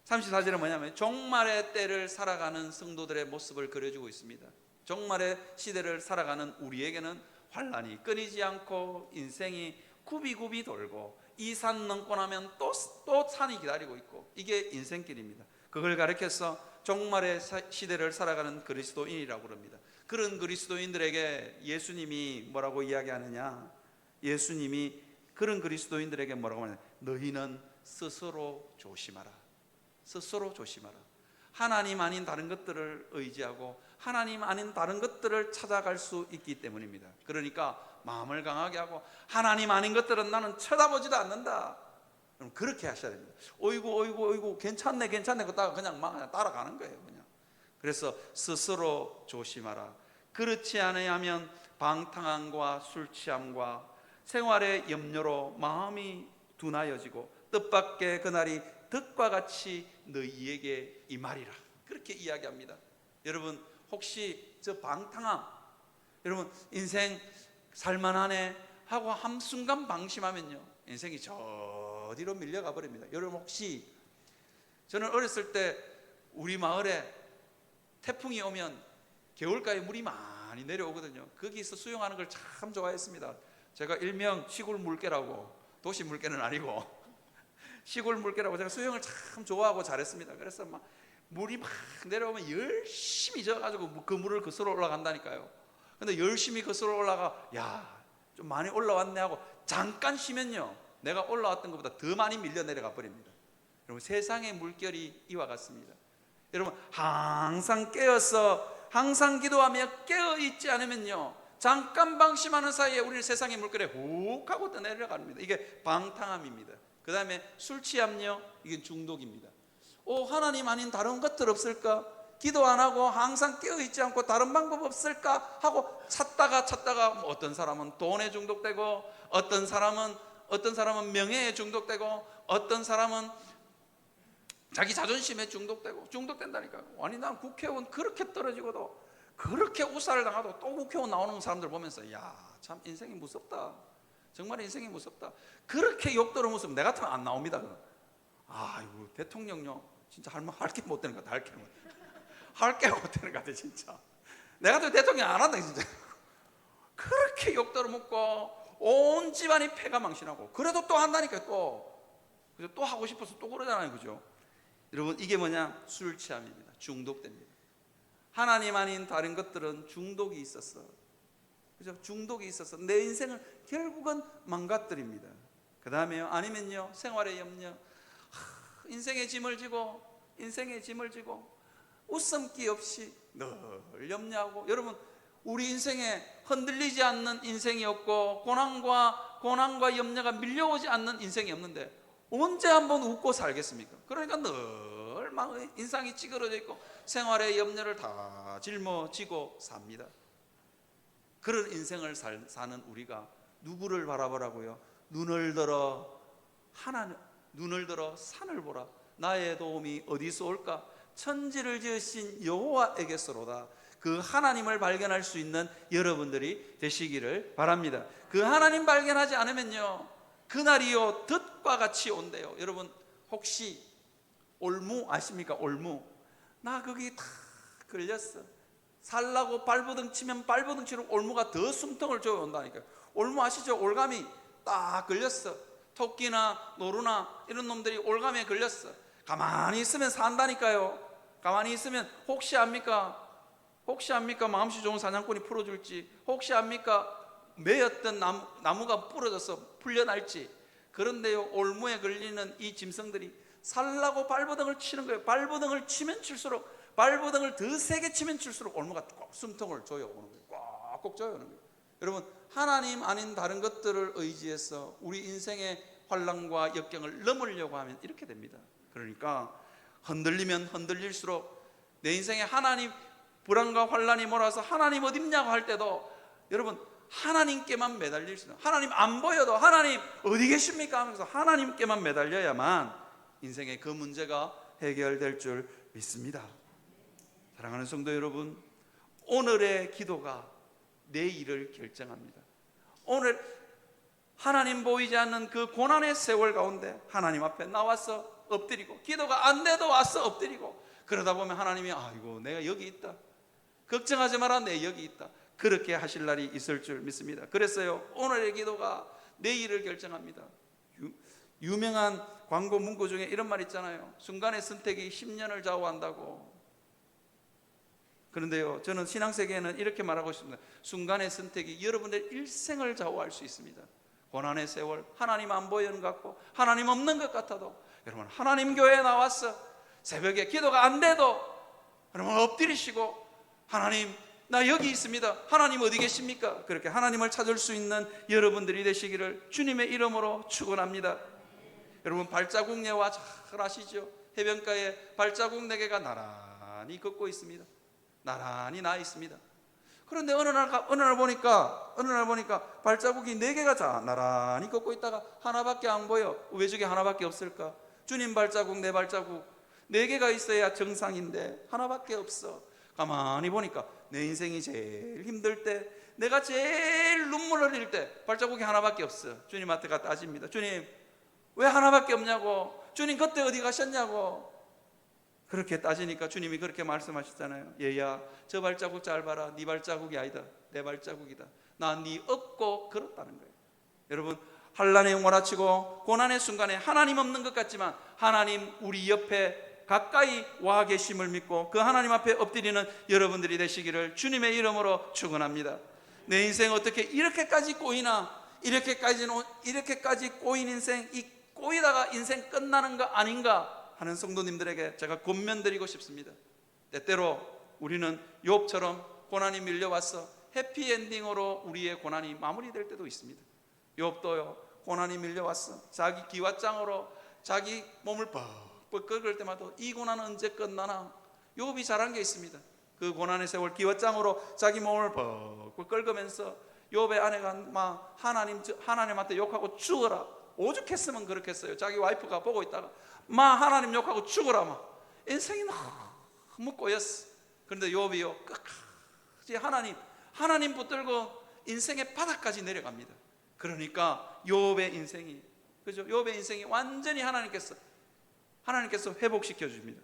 34절은 뭐냐면 종말의 때를 살아가는 성도들의 모습을 그려주고 있습니다. 종말의 시대를 살아가는 우리에게는 환난이 끊이지 않고 인생이 굽이굽이 돌고 이 산 넘고 나면 또 산이 기다리고 있고 이게 인생길입니다. 그걸 가리켜서 종말의 시대를 살아가는 그리스도인이라고 그럽니다. 그런 그리스도인들에게 예수님이 뭐라고 이야기하느냐? 예수님이 그런 그리스도인들에게 뭐라고 하느냐? 너희는 스스로 조심하라. 스스로 조심하라. 하나님 아닌 다른 것들을 의지하고 하나님 아닌 다른 것들을 찾아갈 수 있기 때문입니다. 그러니까 마음을 강하게 하고 하나님 아닌 것들은 나는 쳐다보지도 않는다. 그럼 그렇게 하셔야 됩니다. 어이구 괜찮네 그러다가 그냥 막 따라가는 거예요. 그냥. 그래서 스스로 조심하라. 그렇지 않으면 방탕함과 술 취함과 생활의 염려로 마음이 둔하여지고 뜻밖의 그날이 득과 같이 너희에게 임하리라. 그렇게 이야기합니다. 여러분 혹시 저 방탕함 여러분 인생 살만하네 하고 한순간 방심하면요 인생이 저 뒤로 밀려가 버립니다. 여러분 혹시 저는 어렸을 때 우리 마을에 태풍이 오면 겨울가에 물이 많이 내려오거든요. 거기서 수영하는 걸 참 좋아했습니다. 제가 일명 시골 물개라고, 도시 물개는 아니고 시골 물개라고 제가 수영을 참 좋아하고 잘했습니다. 그래서 막 물이 막 내려오면 열심히 져가지고 그 물을 거슬러 올라간다니까요. 근데 열심히 거슬러 올라가, 야, 좀 많이 올라왔네 하고 잠깐 쉬면요, 내가 올라왔던 것보다 더 많이 밀려 내려가 버립니다. 여러분, 세상의 물결이 이와 같습니다. 여러분, 항상 깨어서 항상 기도하며 깨어있지 않으면요, 잠깐 방심하는 사이에 우리는 세상의 물결에 훅 하고 또 내려갑니다. 이게 방탕함입니다. 그 다음에 술 취함요, 이게 중독입니다. 하나님 아닌 다른 것들 없을까? 기도 안 하고 항상 깨어있지 않고 다른 방법 없을까? 하고 찾다가 어떤 사람은 돈에 중독되고, 어떤 사람은 명예에 중독되고, 어떤 사람은 자기 자존심에 중독된다니까요. 아니, 난 국회의원 그렇게 떨어지고도, 그렇게 우살을 당하도 또 국회의원 나오는 사람들 보면서, 야, 참 인생이 무섭다. 정말 인생이 무섭다. 그렇게 욕들을 무섭면 내 같으면 안 나옵니다. 아이고, 대통령요, 진짜 할 게 못 되는 것 같아. 할 게 못 되는 것 같아, 진짜. 내가 또 대통령 안 한다, 진짜. 그렇게 욕들을 먹고 온 집안이 패가 망신하고, 그래도 또 한다니까요. 또 하고 싶어서 또 그러잖아요, 그죠? 여러분, 이게 뭐냐? 술 취함입니다. 중독됩니다. 하나님 아닌 다른 것들은 중독이 있었어. 그죠? 중독이 있어서 내 인생을 결국은 망가뜨립니다. 그 다음에요, 아니면요, 생활의 염려, 인생의 짐을 지고 웃음기 없이 늘 염려하고. 여러분, 우리 인생에 흔들리지 않는 인생이 없고, 고난과 염려가 밀려오지 않는 인생이 없는데 언제 한번 웃고 살겠습니까? 그러니까 늘 막 인상이 찌그러져 있고 생활의 염려를 다 짊어지고 삽니다. 그런 인생을 사는 우리가 누구를 바라보라고요? 눈을 들어 산을 보라. 나의 도움이 어디서 올까? 천지를 지으신 여호와에게서로다. 그 하나님을 발견할 수 있는 여러분들이 되시기를 바랍니다. 그 하나님 발견하지 않으면요, 그날이요 덫과 같이 온대요. 여러분, 혹시 올무 아십니까? 올무. 나 거기 다 걸렸어. 살라고 발버둥 치면 발버둥 치는 올무가 더 숨통을 조여온다니까요. 올무 아시죠? 올가미 딱 걸렸어. 토끼나 노루나 이런 놈들이 올가미에 걸렸어. 가만히 있으면 산다니까요. 가만히 있으면 혹시 압니까? 마음씨 좋은 사냥꾼이 풀어줄지, 혹시 압니까? 매였던 나무가 부러져서 풀려날지. 그런데요, 올무에 걸리는 이 짐승들이 살라고 발버둥을 치는 거예요. 발버둥을 치면 칠수록, 발버둥을 더 세게 치면 칠수록 올무가 꼭 숨통을 조여오는 거예요. 꽉꼭 조여오는 거예요. 여러분, 하나님 아닌 다른 것들을 의지해서 우리 인생의 환난과 역경을 넘으려고 하면 이렇게 됩니다. 그러니까 흔들리면 흔들릴수록 내 인생에 하나님, 불안과 환난이 몰아서 하나님 어딨냐고 할 때도 여러분, 하나님께만 매달릴 수 있는, 하나님 안 보여도 하나님 어디 계십니까 하면서 하나님께만 매달려야만 인생의 그 문제가 해결될 줄 믿습니다. 사랑하는 성도 여러분, 오늘의 기도가 내일을 결정합니다. 오늘 하나님 보이지 않는 그 고난의 세월 가운데 하나님 앞에 나와서 엎드리고, 기도가 안 돼도 와서 엎드리고, 그러다 보면 하나님이 아이고 내가 여기 있다, 걱정하지 마라, 내 여기 있다, 그렇게 하실 날이 있을 줄 믿습니다. 그래서요, 오늘의 기도가 내일을 결정합니다. 유명한 광고 문구 중에 이런 말 있잖아요. 순간의 선택이 10년을 좌우한다고. 그런데요, 저는 신앙세계에는 이렇게 말하고 싶습니다. 순간의 선택이 여러분의 일생을 좌우할 수 있습니다. 고난의 세월, 하나님 안 보이는 것 같고 하나님 없는 것 같아도 여러분, 하나님 교회에 나와서 새벽에 기도가 안 돼도 여러분 엎드리시고, 하나님 나 여기 있습니다, 하나님 어디 계십니까? 그렇게 하나님을 찾을 수 있는 여러분들이 되시기를 주님의 이름으로 축원합니다. 여러분, 발자국 예화 잘 아시죠? 해변가에 발자국 4개가 나란히 걷고 있습니다. 나란히 나 있습니다. 그런데 어느 날 보니까 발자국이 4개가 나란히 걷고 있다가 하나밖에 안 보여. 왜 저게 하나밖에 없을까? 주님 발자국, 내 발자국 4개가 있어야 정상인데 하나밖에 없어. 가만히 보니까 내 인생이 제일 힘들 때, 내가 제일 눈물을 흘릴 때 발자국이 하나밖에 없어. 주님한테 가 따집니다. 주님, 왜 하나밖에 없냐고. 주님, 그때 어디 가셨냐고. 그렇게 따지니까 주님이 그렇게 말씀하셨잖아요. 얘야, 저 발자국 잘 봐라. 네 발자국이 아니다, 내 발자국이다. 나 네 업고 걸었다는 거예요. 여러분, 환난에 몰아치고 고난의 순간에 하나님 없는 것 같지만 하나님 우리 옆에 가까이 와 계심을 믿고 그 하나님 앞에 엎드리는 여러분들이 되시기를 주님의 이름으로 축원합니다. 내 인생 어떻게 이렇게까지 꼬이나, 이렇게까지 꼬인 인생, 이 꼬이다가 인생 끝나는 거 아닌가 하는 성도님들에게 제가 권면드리고 싶습니다. 때때로 우리는 욥처럼 고난이 밀려와서 해피엔딩으로 우리의 고난이 마무리될 때도 있습니다. 욥도요, 고난이 밀려왔어. 자기 기왓장으로 자기 몸을 뻑뻑 긁을 때마다 이 고난은 언제 끝나나. 욥이 잘한 게 있습니다. 그 고난의 세월 기왓장으로 자기 몸을 뻑뻑 긁으면서 욥의 아내가 막 하나님한테 욕하고 죽어라. 오죽했으면 그렇겠어요. 자기 와이프가 보고 있다가 막 하나님 욕하고 죽어라. 막 인생이 너무 꼬였어. 그런데 욥이요, 끝까지 하나님 붙들고 인생의 바닥까지 내려갑니다. 그러니까 욥의 인생이, 그죠? 욥의 인생이 완전히 하나님께서 회복시켜 줍니다.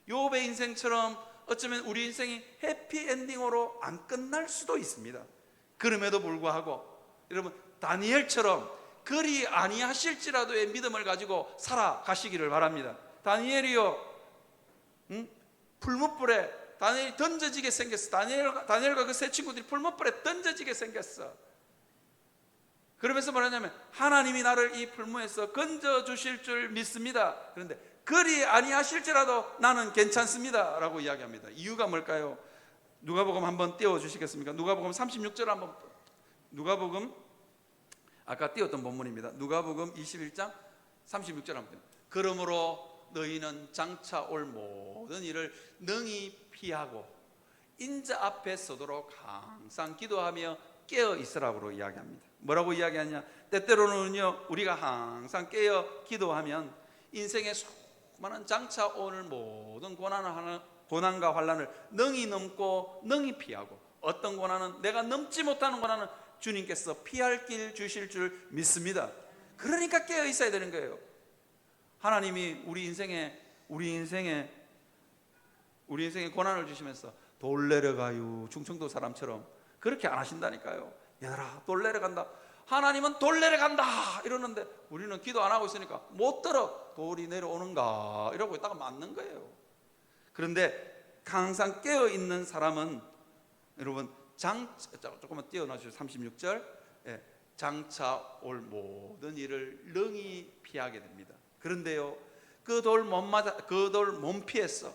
욥의 인생처럼 어쩌면 우리 인생이 해피엔딩으로 안 끝날 수도 있습니다. 그럼에도 불구하고 여러분, 다니엘처럼 그리 아니하실지라도의 믿음을 가지고 살아가시기를 바랍니다. 다니엘이요, 풀무불에 다니엘이 던져지게 생겼어. 다니엘과 그 세 친구들이 풀무불에 던져지게 생겼어. 그러면서 뭐라냐면 하나님이 나를 이 풀무에서 건져주실 줄 믿습니다. 그런데 그리 아니하실지라도 나는 괜찮습니다 라고 이야기합니다. 이유가 뭘까요? 누가복음 한번 띄워주시겠습니까? 누가복음 36절 한번. 누가복음 아까 띄웠던 본문입니다. 누가복음 21장 36절 한번. 그러므로 너희는 장차 올 모든 일을 능히 피하고 인자 앞에 서도록 항상 기도하며 깨어 있으라고 이야기합니다. 뭐라고 이야기하냐? 때때로는요, 우리가 항상 깨어 기도하면 인생의 수많은 장차 올 모든 고난과 환난을 능히 넘고 능히 피하고, 어떤 고난은 내가 넘지 못하는 고난은 주님께서 피할 길 주실 줄 믿습니다. 그러니까 깨어 있어야 되는 거예요. 하나님이 우리 인생에 고난을 주시면서 돌 내려가요, 충청도 사람처럼 그렇게 안 하신다니까요. 얘들아, 돌 내려간다. 하나님은 돌 내려간다 이러는데 우리는 기도 안 하고 있으니까 못 들어. 돌이 내려오는가 이러고 있다가 맞는 거예요. 그런데 항상 깨어있는 사람은 여러분, 조금만 띄워놔주세요. 36절. 장차 올 모든 일을 능히 피하게 됩니다. 그런데요, 그 돌 못 피했어.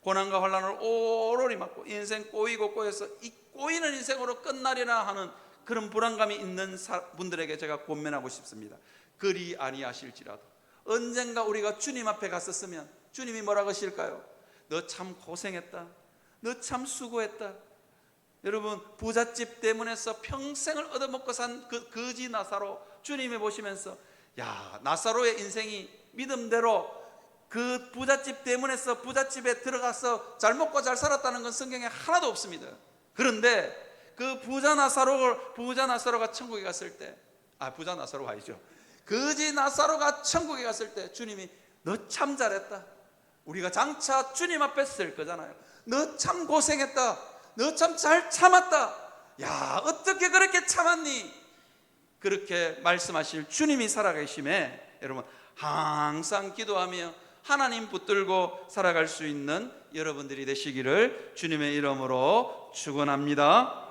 고난과 환난을 오로리 맞고 인생 꼬여서 이 꼬이는 인생으로 끝나리라 하는 그런 불안감이 있는 분들에게 제가 권면하고 싶습니다. 그리 아니하실지라도 언젠가 우리가 주님 앞에 갔었으면 주님이 뭐라고 하실까요? 너 참 고생했다. 너 참 수고했다. 여러분, 부잣집 대문에서 평생을 얻어먹고 산 그 거지 나사로 주님이 보시면서, 야, 나사로의 인생이 믿음대로 그 부잣집 대문에서 부잣집에 들어가서 잘 먹고 잘 살았다는 건 성경에 하나도 없습니다. 그런데 그 부자 나사로가 천국에 갔을 때, 부자 나사로가 아니죠, 거지 나사로가 천국에 갔을 때 주님이 너 참 잘했다. 우리가 장차 주님 앞에 쓸 거잖아요. 너 참 고생했다. 너 참 잘 참았다. 야, 어떻게 그렇게 참았니? 그렇게 말씀하실 주님이 살아계심에 여러분, 항상 기도하며 하나님 붙들고 살아갈 수 있는 여러분들이 되시기를 주님의 이름으로 축원합니다.